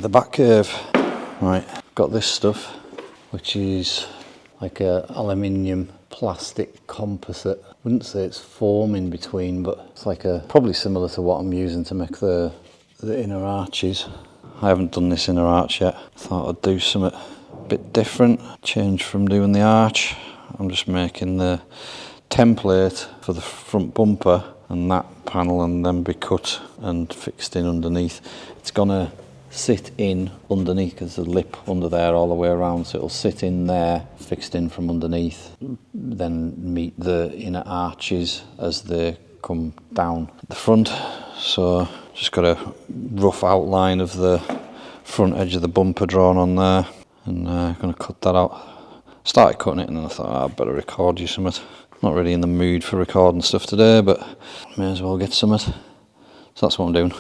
of the back curve. Right, got this stuff, which is like a aluminium plastic composite. I wouldn't say it's foam in between, but it's like probably similar to what I'm using to make the inner arches. I haven't done this inner arch yet. Thought I'd do something a bit different, change from doing the arch. I'm just making the template for the front bumper and that panel, and then be cut and fixed in underneath. It's gonna sit in underneath because there's a lip under there all the way around, so it'll sit in there, fixed in from underneath, then meet the inner arches as they come down the front. So just got a rough outline of the front edge of the bumper drawn on there, and I'm going to cut that out. Started cutting it and then I thought, I'd better record you something. Not really in the mood for recording stuff today, but may as well get something. So that's what I'm doing.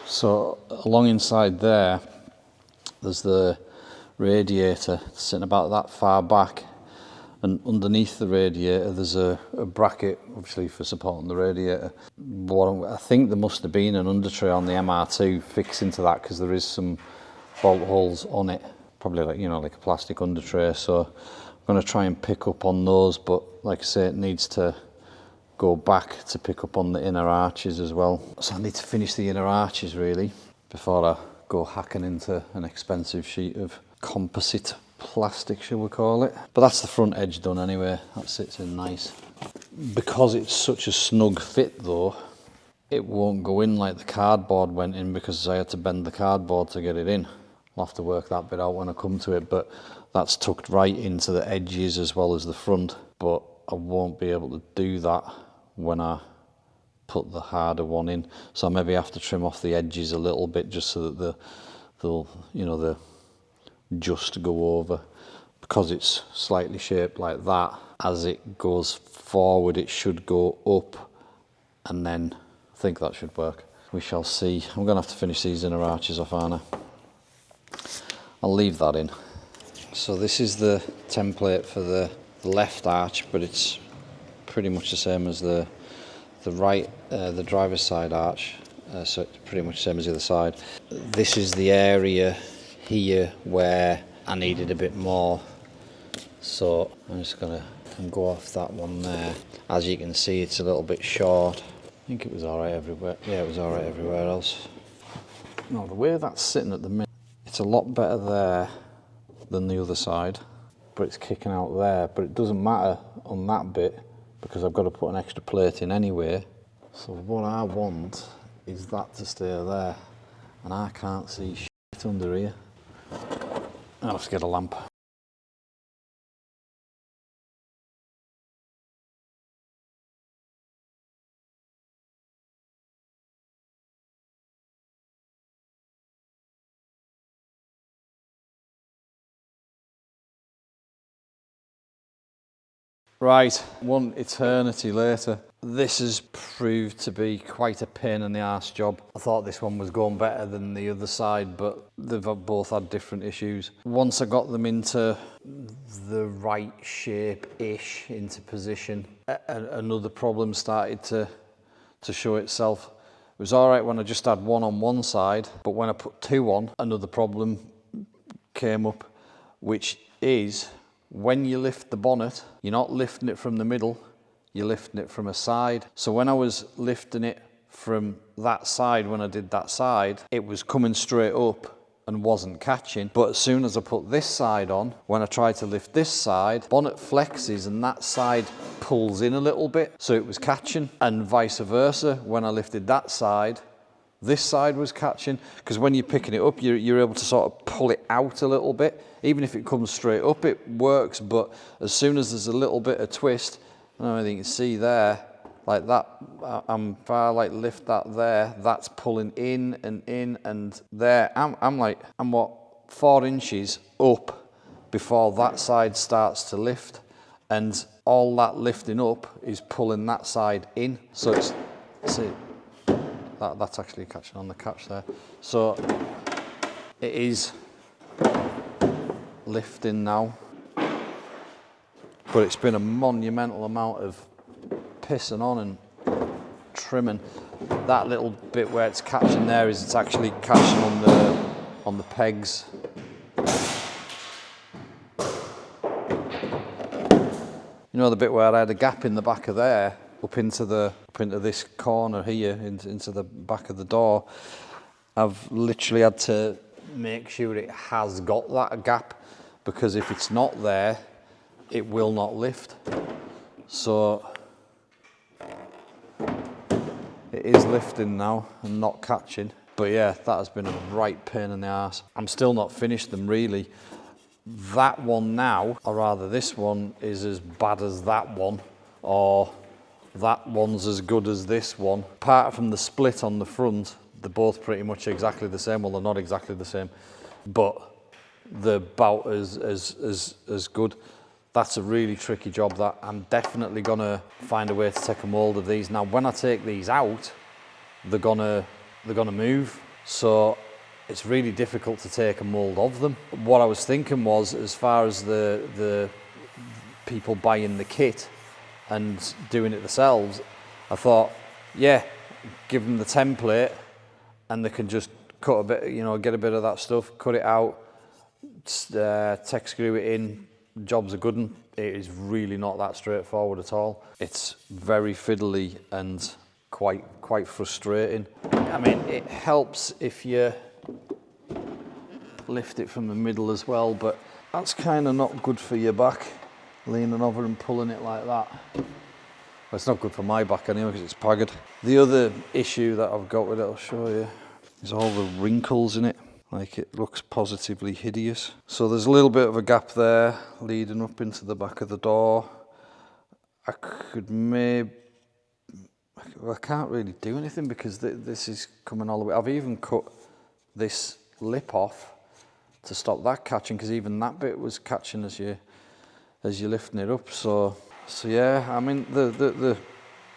So along inside there, there's the radiator sitting about that far back, and underneath the radiator there's a bracket, obviously for supporting the radiator. I think there must have been an under tray on the MR2 fixed into that, because there is some bolt holes on it, probably like, you know, like a plastic under tray. So I'm going to try and pick up on those, but like I say, it needs to go back to pick up on the inner arches as well. So I need to finish the inner arches really before I go hacking into an expensive sheet of composite plastic, shall we call it. But that's the front edge done anyway. That sits in nice. Because it's such a snug fit though, it won't go in like the cardboard went in, because I had to bend the cardboard to get it in. I'll have to work that bit out when I come to it, but that's tucked right into the edges as well as the front. But I won't be able to do that when I put the harder one in, so I maybe have to trim off the edges a little bit, just so that they'll just go over. Because it's slightly shaped like that, as it goes forward it should go up, and then I think that should work. We shall see. I'm gonna have to finish these inner arches off, aren't I? I'll leave that in. So this is the template for the left arch, but it's pretty much the same as the right, the driver's side arch, so it's pretty much the same as the other side. This is the area here where I needed a bit more, so I'm just going to go off that one there. As you can see, it's a little bit short. I think it was alright everywhere. Yeah, it was alright everywhere else. No, the way that's sitting at the minute, it's a lot better there than the other side, but it's kicking out there. But it doesn't matter on that bit, because I've got to put an extra plate in anyway. So what I want is that to stay there, and I can't see shit under here. I'll have to get a lamp. Right, one eternity later, this has proved to be quite a pain in the arse job. I thought this one was going better than the other side, but they've both had different issues. Once I got them into the right shape-ish, into position, another problem started to show itself. It was all right when I just had one on one side, but when I put two on, another problem came up, which is, when you lift the bonnet, you're not lifting it from the middle, you're lifting it from a side. So when I was lifting it from that side, when I did that side, it was coming straight up and wasn't catching. But as soon as I put this side on, when I tried to lift this side, bonnet flexes and that side pulls in a little bit, so it was catching, and vice versa. When I lifted that side, this side was catching, because when you're picking it up, you're able to sort of pull it out a little bit. Even if it comes straight up, it works, but as soon as there's a little bit of twist, I don't know if you can see there, like that, if I like lift that there, that's pulling in, and there. I'm what, 4 inches up before that side starts to lift, and all that lifting up is pulling that side in. So it's, see, that's actually catching on the catch there. So it is lifting now. but it's been a monumental amount of pissing on and trimming. That little bit where it's catching there is it's actually catching on the pegs. You know, the bit where I had a gap in the back of there, up into this corner here, into the back of the door. I've literally had to make sure it has got that gap, because if it's not there, it will not lift. So it is lifting now and not catching. But yeah, that has been a right pain in the arse. I'm still not finished them really. That one now, or rather this one, is as bad as that one, or that one's as good as this one. Apart from the split on the front, they're both pretty much exactly the same. Well, they're not exactly the same, but they're about as good. That's a really tricky job. That I'm definitely gonna find a way to take a mold of these. Now, when I take these out, they're gonna move. So it's really difficult to take a mold of them. What I was thinking was, as far as the people buying the kit and doing it themselves, I thought, yeah, give them the template and they can just cut a bit, you know, get a bit of that stuff, cut it out, tech screw it in, job's a good one. It is really not that straightforward at all. It's very fiddly and quite frustrating. I mean, it helps if you lift it from the middle as well, but that's kind of not good for your back, leaning over and pulling it like that. Well, it's not good for my back anyway, because it's pagged. The other issue that I've got with it, I'll show you, is all the wrinkles in it. Like, it looks positively hideous. So there's a little bit of a gap there leading up into the back of the door. I could maybe, well, I can't really do anything because this is coming all the way. I've even cut this lip off to stop that catching, because even that bit was catching as you're lifting it up. So yeah, I mean, the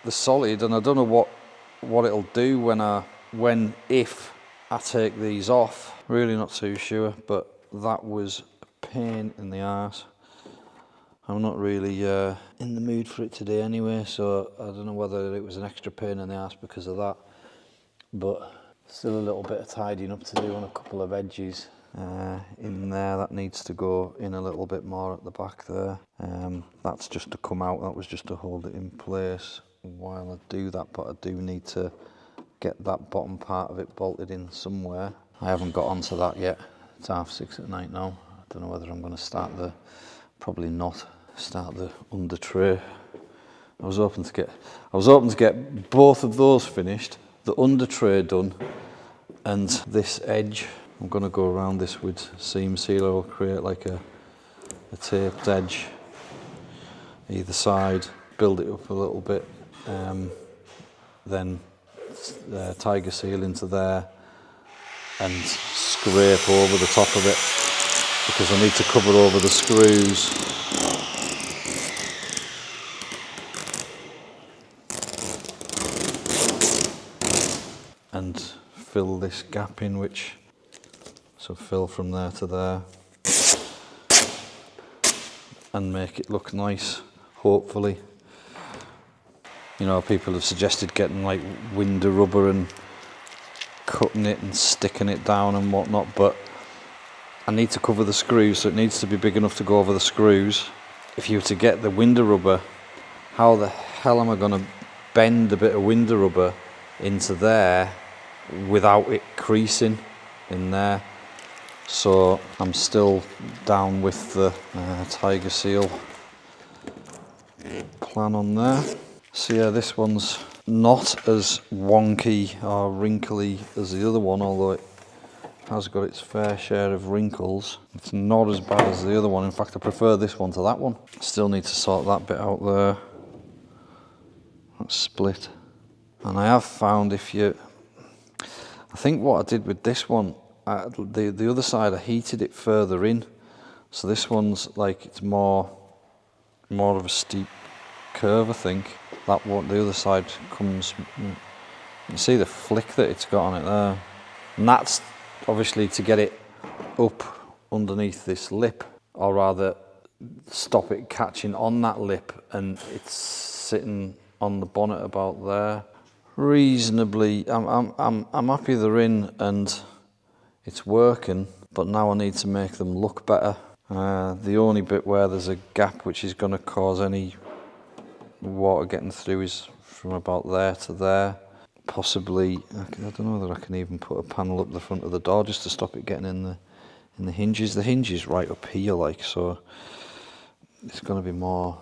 solid, and I don't know what it'll do if I take these off. Really not too sure, but that was a pain in the arse. I'm not really in the mood for it today anyway, so I don't know whether it was an extra pain in the arse because of that, but still a little bit of tidying up to do on a couple of edges in there. That needs to go in a little bit more at the back there. That's just to come out, that was just to hold it in place while I do that, but I do need to get that bottom part of it bolted in somewhere. I haven't got onto that yet. It's 6:30 at night now. I don't know whether I'm going to start probably not start the under tray. I was hoping to get both of those finished, the under tray done, and this edge. I'm going to go around this with seam sealer. I'll create like a taped edge either side, build it up a little bit, then tiger seal into there and scrape over the top of it, because I need to cover over the screws. And fill this gap in, so fill from there to there and make it look nice, hopefully. You know, people have suggested getting like window rubber and cutting it and sticking it down and whatnot, but I need to cover the screws, so it needs to be big enough to go over the screws. If you were to get the window rubber, how the hell am I going to bend a bit of window rubber into there without it creasing in there? So I'm still down with the tiger seal plan on there. So yeah, this one's not as wonky or wrinkly as the other one, although it has got its fair share of wrinkles. It's not as bad as the other one. In fact, I prefer this one to that one. Still need to sort that bit out there. That's split. And I have found I think what I did with this one, the other side I heated it further in. So this one's like, it's more of a steep curve, I think. That one, the other side comes, you see the flick that it's got on it there. And that's obviously to get it up underneath this lip, or rather stop it catching on that lip, and it's sitting on the bonnet about there. Reasonably, I'm happy they're in and it's working, but now I need to make them look better. The only bit where there's a gap which is going to cause any water getting through is from about there to there. Possibly, I don't know whether I can even put a panel up the front of the door just to stop it getting in the hinges. The hinge is right up here, like, so it's going to be more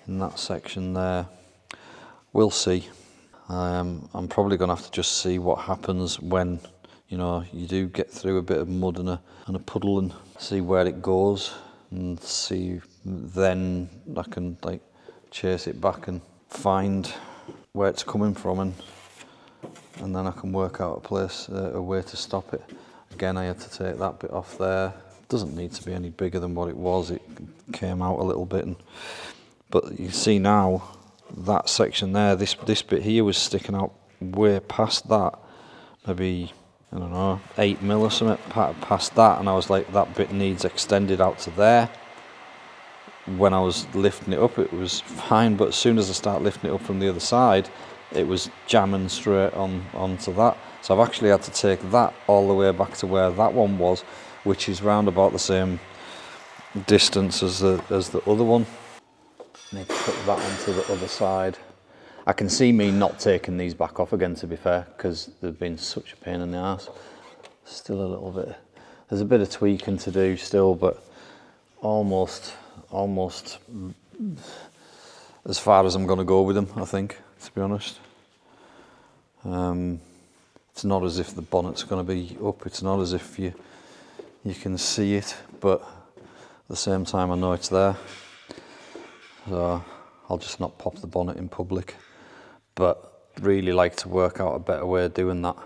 in that section there. We'll see. I'm probably going to have to just see what happens when, you know, you do get through a bit of mud and a puddle, and see where it goes, and see, then I can like chase it back and find where it's coming from, and then I can work out a way to stop it. Again, I had to take that bit off there. It doesn't need to be any bigger than what it was. It came out a little bit, but you see now that section there, this bit here was sticking out way past that, maybe, I don't know, 8 mil or something past that, and I was like, that bit needs extended out to there. When I was lifting it up, it was fine, but as soon as I start lifting it up from the other side, it was jamming straight onto that. So I've actually had to take that all the way back to where that one was, which is round about the same distance as the other one. Need to put that onto the other side. I can see me not taking these back off again, to be fair, because they've been such a pain in the ass. Still a little bit, there's a bit of tweaking to do still, but almost as far as I'm going to go with them, I think, to be honest. It's not as if the bonnet's going to be up, it's not as if you can see it, but at the same time I know it's there. So I'll just not pop the bonnet in public, but really like to work out a better way of doing that.